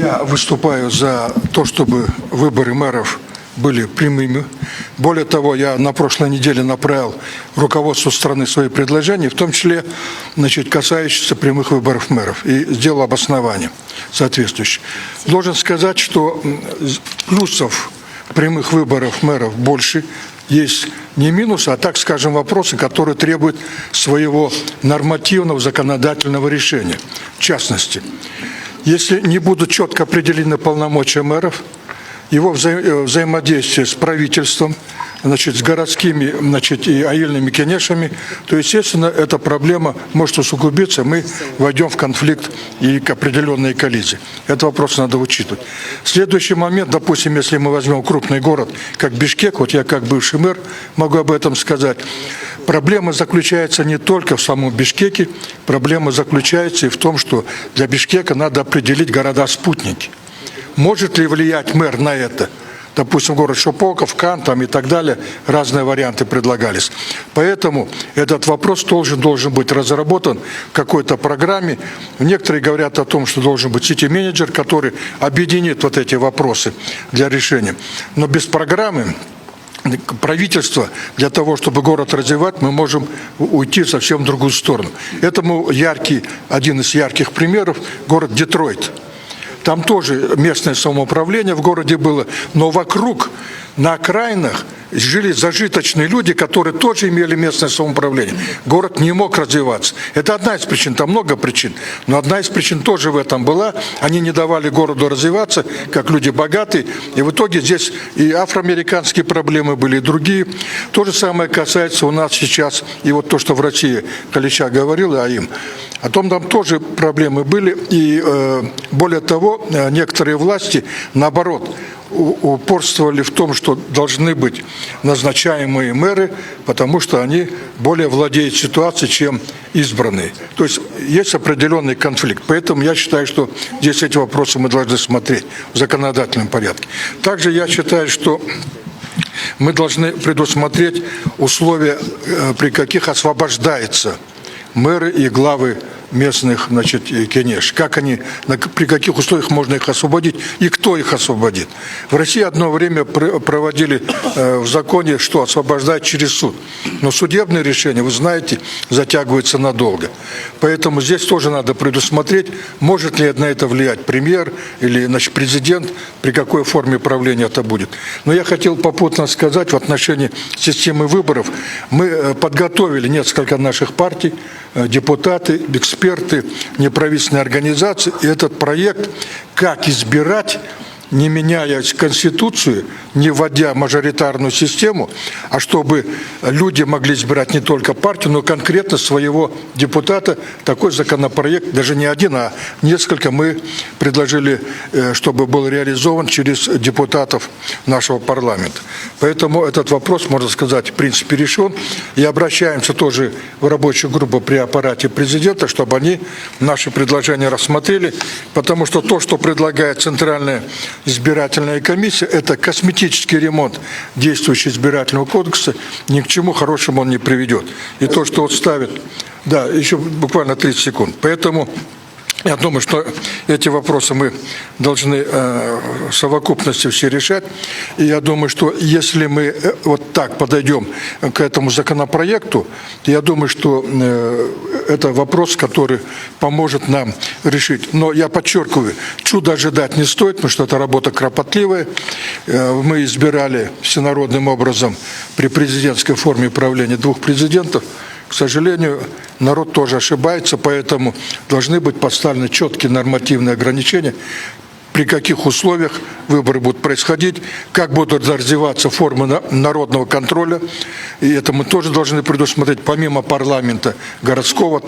Я выступаю за то, чтобы выборы мэров были прямыми. Более того, я на прошлой неделе направил руководству страны свои предложения, в том числе, касающиеся прямых выборов мэров, и сделал обоснование соответствующее. Должен сказать, что плюсов прямых выборов мэров больше. Есть не минусы, а, так скажем, вопросы, которые требуют своего нормативного законодательного решения. В частности, если не будут четко определены полномочия мэров, его взаимодействие с правительством, с городскими и аильными кенешами, то, естественно, эта проблема может усугубиться, мы войдем в конфликт и к определенной коллизии. Этот вопрос надо учитывать. Следующий момент, допустим, если мы возьмем крупный город, как Бишкек, вот я как бывший мэр могу об этом сказать, проблема заключается не только в самом Бишкеке, проблема заключается и в том, что для Бишкека надо определить города-спутники. Может ли влиять мэр на это? Допустим, город Шопоков, Кан и так далее, разные варианты предлагались. Поэтому этот вопрос должен быть разработан в какой-то программе. Некоторые говорят о том, что должен быть сити-менеджер, который объединит вот эти вопросы для решения. Но без программы правительства, для того, чтобы город развивать, мы можем уйти совсем в другую сторону. Этому один из ярких примеров – город Детройт. Там тоже местное самоуправление в городе было, но вокруг, на окраинах, жили зажиточные люди, которые тоже имели местное самоуправление. Город не мог развиваться. Это одна из причин, там много причин, но одна из причин тоже в этом была. Они не давали городу развиваться, как люди богатые, и в итоге здесь и афроамериканские проблемы были, и другие. То же самое касается у нас сейчас, и вот то, что в России Калича говорил о том там тоже проблемы были, и более того, некоторые власти, наоборот, упорствовали в том, что должны быть назначаемые мэры, потому что они более владеют ситуацией, чем избранные. То есть есть определенный конфликт. Поэтому я считаю, что здесь эти вопросы мы должны смотреть в законодательном порядке. Также я считаю, что мы должны предусмотреть условия, при каких освобождаются мэры и главы местных, кенеш. При каких условиях можно их освободить и кто их освободит. В России одно время проводили в законе, что освобождать через суд. Но судебные решения, вы знаете, затягиваются надолго. Поэтому здесь тоже надо предусмотреть, может ли на это влиять премьер или президент, при какой форме правления это будет. Но я хотел попутно сказать в отношении системы выборов. Мы подготовили несколько наших партий, депутаты, эксперты, неправительственные организации. И этот проект «Как избирать», не меняя Конституцию, не вводя мажоритарную систему, а чтобы люди могли избирать не только партию, но конкретно своего депутата. Такой законопроект, даже не один, а несколько мы предложили, чтобы был реализован через депутатов нашего парламента. Поэтому этот вопрос, можно сказать, в принципе решен. И обращаемся тоже в рабочую группу при аппарате президента, чтобы они наши предложения рассмотрели, потому что то, что предлагает Центральная избирательная комиссия, это косметический ремонт действующего избирательного кодекса, ни к чему хорошему он не приведет. И то, что вот ставит... Да, еще буквально 30 секунд. Поэтому я думаю, что эти вопросы мы должны в совокупности все решать. И я думаю, что если мы вот так подойдем к этому законопроекту, то я думаю, что это вопрос, который поможет нам решить. Но я подчеркиваю, чуда ожидать не стоит, потому что это работа кропотливая. Мы избирали всенародным образом при президентской форме правления 2 президентов. К сожалению, народ тоже ошибается, поэтому должны быть поставлены четкие нормативные ограничения, при каких условиях выборы будут происходить, как будут развиваться формы народного контроля. И это мы тоже должны предусмотреть, помимо парламента городского,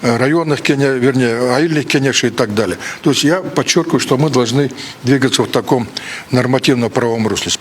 районных аильных кенешей и так далее. То есть я подчеркиваю, что мы должны двигаться в таком нормативно-правовом русле.